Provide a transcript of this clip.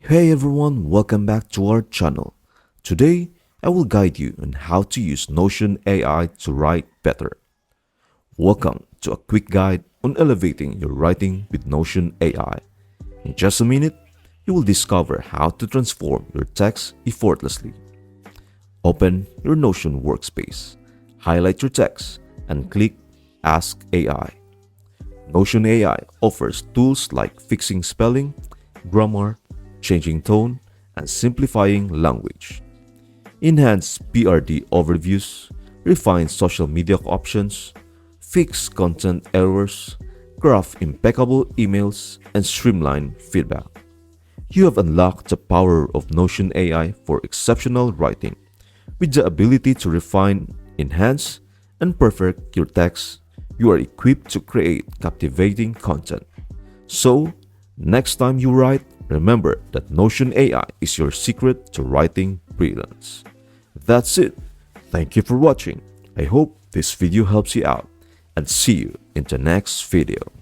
Hey everyone, welcome back to our channel. Today, I will guide you on how to use Notion AI to write better. Welcome to a quick guide on elevating your writing with Notion AI. In just a minute, you will discover how to transform your text effortlessly. Open your Notion workspace, highlight your text, and click Ask AI. Notion AI offers tools like fixing spelling, grammar, changing tone, and simplifying language. Enhance PRD overviews, refine social media options, fix content errors, craft impeccable emails, and streamline feedback. You have unlocked the power of Notion AI for exceptional writing. With the ability to refine, enhance, and perfect your text, you are equipped to create captivating content. So, next time you write, remember that Notion AI is your secret to writing brilliance. That's it. Thank you for watching. I hope this video helps you out and see you in the next video.